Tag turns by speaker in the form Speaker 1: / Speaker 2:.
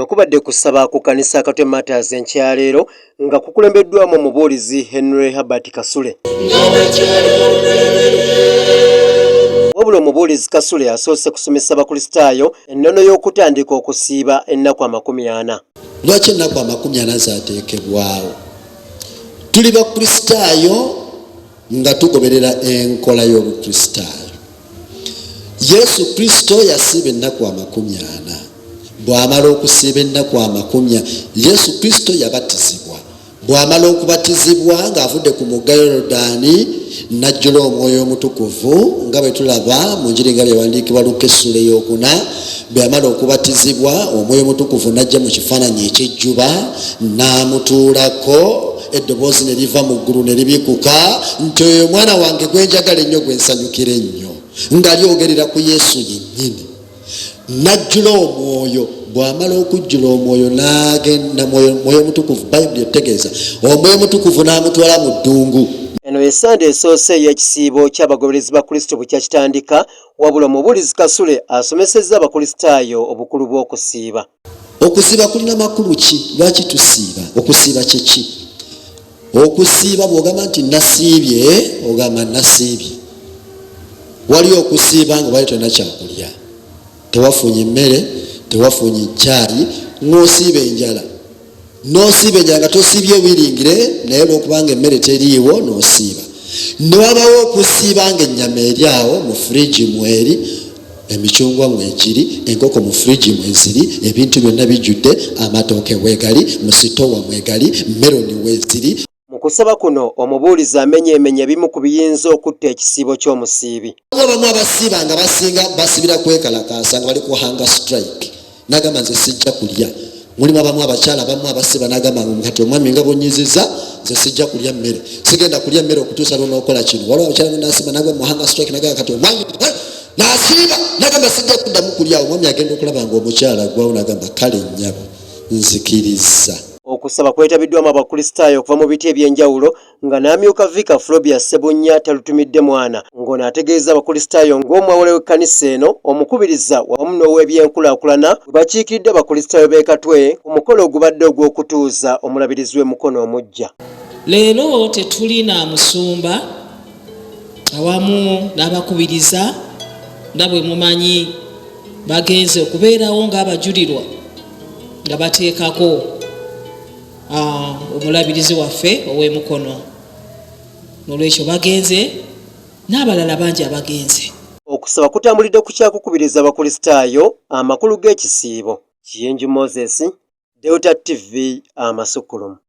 Speaker 1: kubadde kusaba ku kanisa Katwe Matters enkyaleero nga kukulembeddwamu Mubuliizi Herbert Kasule. Wabula Mubuliizi Kasule asoose kusomesa Abakristayo ennono y'okutandika okusiiba ennaku 40.
Speaker 2: Lwaki ennaku 40 zaateekebwawo? Tuli Bakristayo nga tugoberera enkola y'Obukristaayo. Yesu Kristo yasiiba ennaku 40. Bw'amala okusiiba ennaku 40, Yesu Kristo yabatizibwa. Bw'amala okubatizibwa ng'avudde ku mugga Yoludaani n'ajjula Omwoyo Omutukuvu nga bwe tulaba mu njiri nga byewandiikibwa Luka Kasule eyokuna. Bw'amala okubatizibwa Omwoyo Omutukuvu n'ajja mu kifaananyi eky'ejjuba n'amutuulako, eddoboozi ne liva mu ggulu ne libikuka nti oyo mwana wange gwe njagala ennyo gwe nsanyukira ennyo, nga lyogerera ku Yesu yennyini. N'ajjula Omwoyo. Bw'amala okujjula Omwoyo n'agenda Mwoyo Mutukuvu, Bayibuli etegeeza Omwoyo Mutukuvu n'amutwala mu ddungu.
Speaker 1: Eno ye Sande esoose ey'ekisiibo ky'abagoberezi ba Kristo bwe kyakitandika, wabula Mubuliizi Kasule asomesezza Abakristayo obukulu bw'okusiiba.
Speaker 2: Okusiiba kulina makulu ki? Lwaki tusiiba? Okusiiba kye ki? Okusiiba bw'ogamba nti nasiibye, ogamba nasiibye. Waliwo okusiiba nga wali tolina kyakulya, tewafunye mmere, tewafunye caayi, n'osiiba enjala. N'osiiba enjala nga tosiibye wiringire, naye olw'okubanga emmere teriiwo n'osiiba. Ne wabawo okusiiba nga ennyama eri awo mu fridge mweri, emicungwa mwegiri, enkoko mu fridge mweziri, ebintu byonna bijjudde, amatooke weegali, mu sitowa mwegali, meloni weeziri.
Speaker 1: Mu kusaba kuno Omubuliizi amenyeemenya bimu ku biyinza okutta ekisiibo ky'omusiibi.
Speaker 2: Abamu abasiiba nga basinga basibira kwekalakaasa nga bali ku hunger strike. N'agamba nze sijja kulya. Mulimu abamu abakyala abamu abasiiba n'agamba kati omwami nga bonnyiziza nze sijja kulya mmere. Sigenda kulya mmere okutuusa lw'onookola kino. Waliwo abakyala n'asiiba n'agamba mu hunger strike n'agamba kati omwami n'asiiba n'agamba sijja kuddamu kulya. Omwami agenda okulaba ng'omukyala aggwawo n'agamba kale nnyabo nzikiriza.
Speaker 1: Okusaba kwetabiddwamu Abakristayo okuva mu biti eby'enjawulo nga n'amyuka Vika Flobia Ssebunnya talutumidde mwana ng'ono ategeeza Abakristayo ng'omwawule w'ekkanisa eno omukubiriza wamu n'ow'ebyenkulaakulana bwe bakiikiridde Abakristayo b'e Katwe ku mukolo ogubadde ogw'okutuuza omulabirizi w'emikono omuggya.
Speaker 3: Leero tetulina musumba awamu n'abakubiriza nga bwe mumanyi bagenze okubeerawo ng'abajulirwa nga bateekako omulabirizi waffe ow'emikono. Nolwekyo bagenze n'abalala bangi abagenze.
Speaker 1: Okusaba kutambulidde ku kyakukubiriza Abakristayo amakulu g'ekisiibo. Kiyenju Moses, Delta TV Amasukulumu.